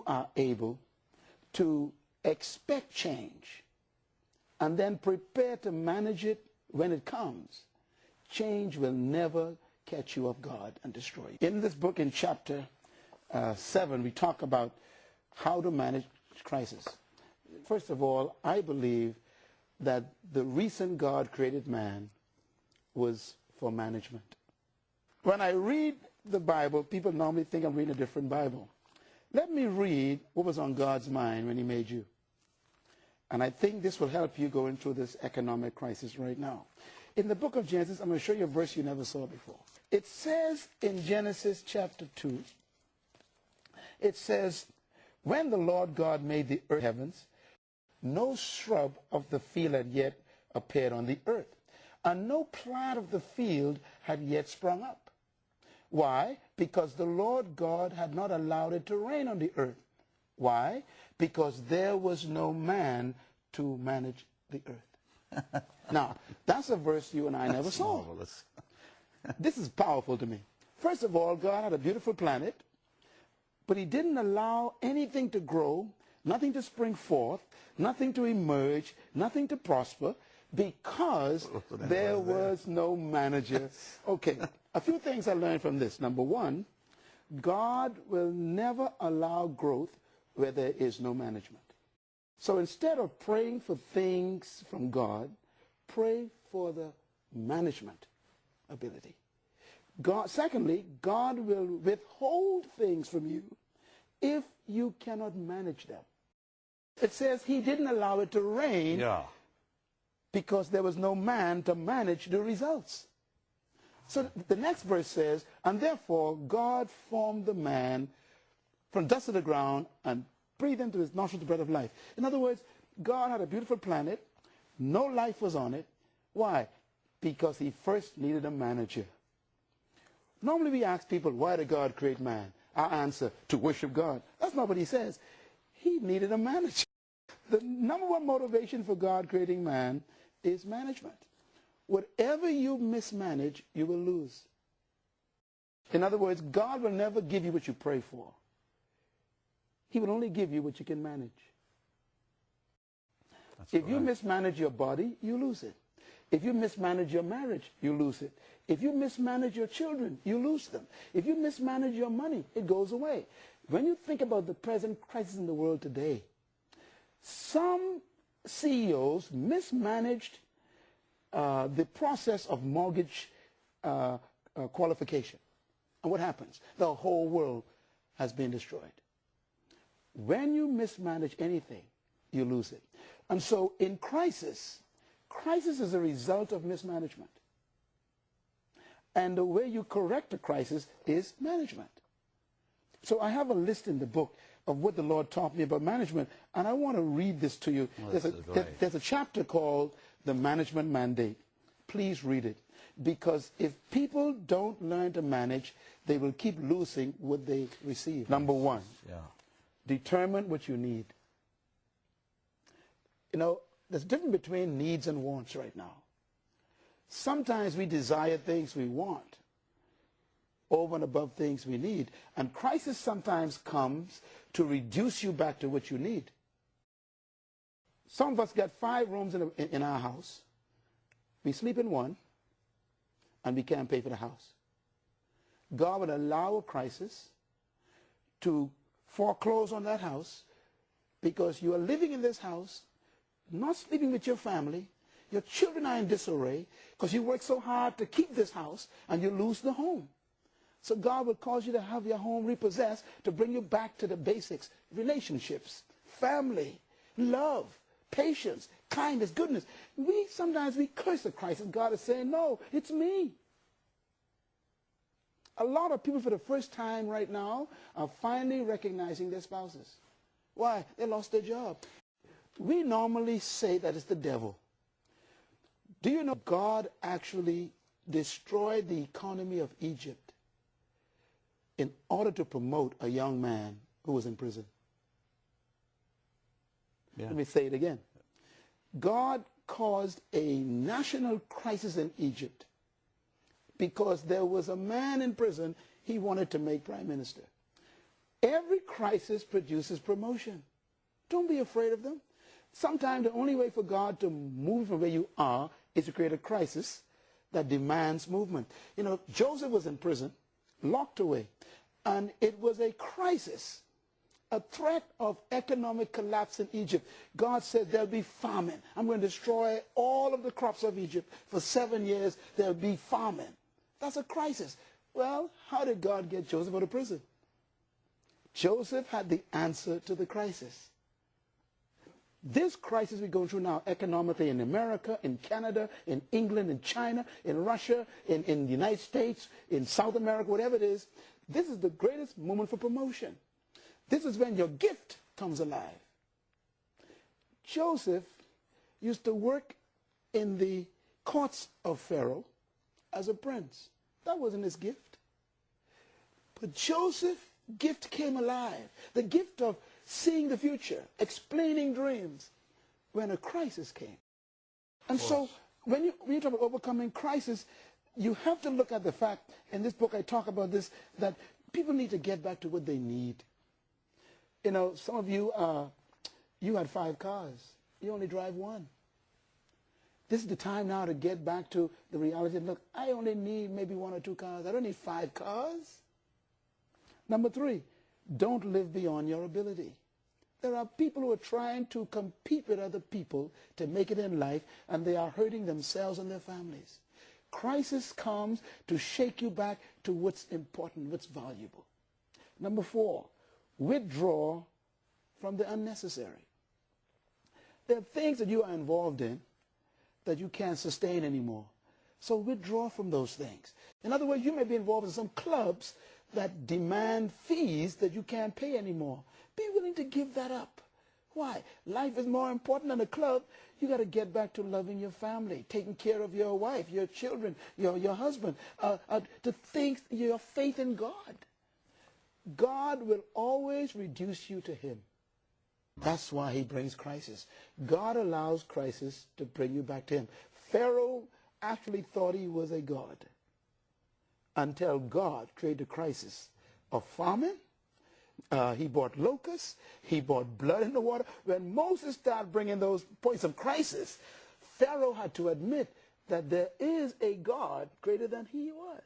are able to expect change and then prepare to manage it when it comes, change will never catch you off guard and destroy you. In this book, in chapter 7, we talk about how to manage crisis. First of all, I believe that the reason God created man was for management. When I read the Bible, people normally think I'm reading a different Bible. Let me read what was on God's mind when he made you. And I think this will help you going through this economic crisis right now. In the book of Genesis, I'm going to show you a verse you never saw before. It says in Genesis chapter 2, it says, when the Lord God made the earth heavens, no shrub of the field had yet appeared on the earth, and no plant of the field had yet sprung up. Why? Because the Lord God had not allowed it to rain on the earth. Why? Because there was no man to manage the earth. Now, that's a verse you and I never saw. Marvelous. This is powerful to me. First of all, God had a beautiful planet, but he didn't allow anything to grow, nothing to spring forth, nothing to emerge, nothing to prosper, because there was no manager. Okay, a few things I learned from this. Number one, God will never allow growth where there is no management. So instead of praying for things from God, pray for the management ability. Secondly, God will withhold things from you if you cannot manage them. It says he didn't allow it to rain because there was no man to manage the results. So the next verse says, and therefore God formed the man from dust of the ground and breathed into his nostrils the breath of life. In other words, God had a beautiful planet. No life was on it. Why? Because he first needed a manager. Normally we ask people, why did God create man? Our answer, to worship God. That's not what he says. He needed a manager. The number one motivation for God creating man is management. Whatever you mismanage, you will lose. In other words, God will never give you what you pray for. He will only give you what you can manage. If you mismanage your body, you lose it. If you mismanage your marriage, you lose it. If you mismanage your children, you lose them. If you mismanage your money, it goes away. When you think about the present crisis in the world today, some CEOs mismanaged the process of mortgage qualification. And what happens? The whole world has been destroyed. When you mismanage anything, you lose it. And so in crisis is a result of mismanagement. And the way you correct a crisis is management. So I have a list in the book of what the Lord taught me about management, and I want to read this to you. There's a chapter called The Management Mandate. Please read it. Because if people don't learn to manage, they will keep losing what they receive. Number one, determine what you need. You know, there's a difference between needs and wants right now. Sometimes we desire things we want over and above things we need. And crisis sometimes comes to reduce you back to what you need. Some of us got 5 rooms in our house. We sleep in one, and we can't pay for the house. God would allow a crisis to foreclose on that house because you are living in this house, not sleeping with your family. Your children are in disarray because you work so hard to keep this house, and you lose the home. So God will cause you to have your home repossessed to bring you back to the basics: relationships, family, love, patience, kindness, goodness. Sometimes we curse the crisis. God is saying, no, it's me. A lot of people for the first time right now are finally recognizing their spouses. Why? They lost their job. We normally say that it's the devil. Do you know God actually destroyed the economy of Egypt in order to promote a young man who was in prison? Let me say it again. God caused a national crisis in Egypt because there was a man in prison he wanted to make prime minister. Every crisis produces promotion. Don't be afraid of them. Sometimes the only way for God to move from where you are is to create a crisis that demands movement. You know, Joseph was in prison, locked away, and it was a crisis, a threat of economic collapse in Egypt. God said there'll be famine. I'm going to destroy all of the crops of Egypt. For 7 years, there'll be famine. That's a crisis. Well, how did God get Joseph out of prison? Joseph had the answer to the crisis. This crisis we're going through now, economically in America, in Canada, in England, in China, in Russia, in the United States, in South America, whatever it is, this is the greatest moment for promotion. This is when your gift comes alive. Joseph used to work in the courts of Pharaoh as a prince. That wasn't his gift. But Joseph's gift came alive. The gift of seeing the future, explaining dreams, when a crisis came. And so when you talk about overcoming crisis, you have to look at the fact, in this book I talk about this, that people need to get back to what they need. You know, some of you, you had 5 cars. You only drive 1. This is the time now to get back to the reality. Look, I only need maybe 1 or 2 cars. I don't need 5 cars. Number 3, don't live beyond your ability. There are people who are trying to compete with other people to make it in life, and they are hurting themselves and their families. Crisis comes to shake you back to what's important, what's valuable. Number 4, withdraw from the unnecessary. There are things that you are involved in that you can't sustain anymore. So withdraw from those things. In other words, you may be involved in some clubs that demand fees that you can't pay anymore. Be willing to give that up. Why? Life is more important than a club. You got to get back to loving your family, taking care of your wife, your children, your husband, to think your faith in God. God will always reduce you to him. That's why he brings crisis. God allows crisis to bring you back to him. Pharaoh actually thought he was a god until God created a crisis of famine. He brought locusts. He brought blood in the water. When Moses started bringing those points of crisis, Pharaoh had to admit that there is a God greater than he was.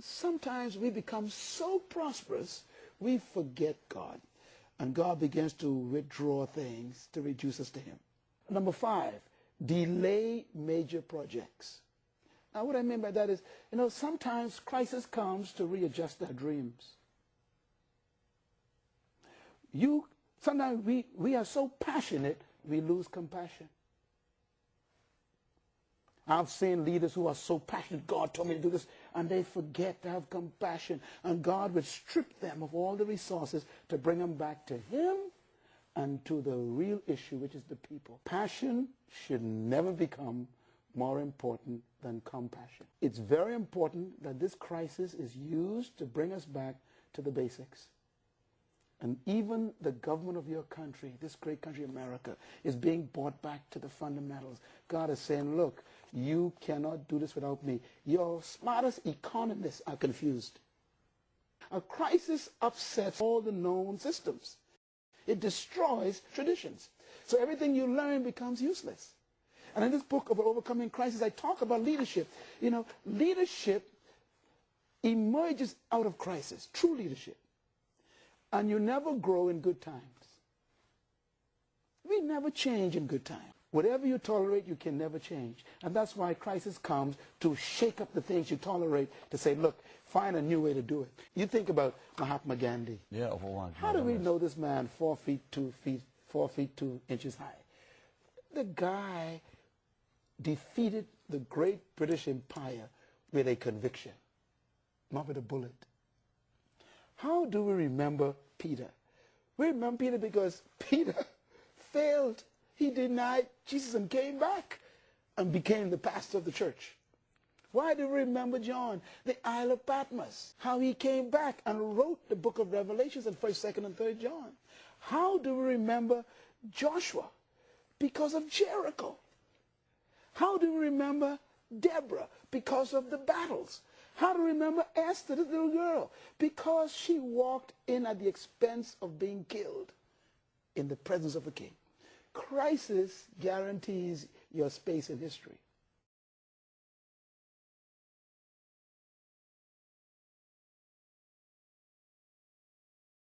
Sometimes we become so prosperous, we forget God. And God begins to withdraw things to reduce us to him. Number 5, delay major projects. Now, what I mean by that is, you know, sometimes crisis comes to readjust our dreams. Sometimes we are so passionate, we lose compassion. I've seen leaders who are so passionate, God told me to do this, and they forget to have compassion. And God would strip them of all the resources to bring them back to him and to the real issue, which is the people. Passion should never become more important than compassion. It's very important that this crisis is used to bring us back to the basics. And even the government of your country, this great country, America, is being brought back to the fundamentals. God is saying, look, you cannot do this without me. Your smartest economists are confused. A crisis upsets all the known systems. It destroys traditions. So everything you learn becomes useless. And in this book of Overcoming Crisis, I talk about leadership. You know, leadership emerges out of crisis, true leadership. And you never grow in good times. We never change in good times. Whatever you tolerate, you can never change. And that's why crisis comes to shake up the things you tolerate, to say, look, find a new way to do it. You think about Mahatma Gandhi. Yeah, hold on. How do we know this man 4 feet 2 inches high? The guy defeated the great British Empire with a conviction, not with a bullet. How do we remember Peter? We remember Peter because Peter failed. He denied Jesus and came back and became the pastor of the church. Why do we remember John? The Isle of Patmos. How he came back and wrote the book of Revelations in 1st, 2nd, and 3rd John. How do we remember Joshua? Because of Jericho. How do we remember Deborah? Because of the battles. How to remember Esther, this little girl? Because she walked in at the expense of being killed in the presence of a king. Crisis guarantees your space in history.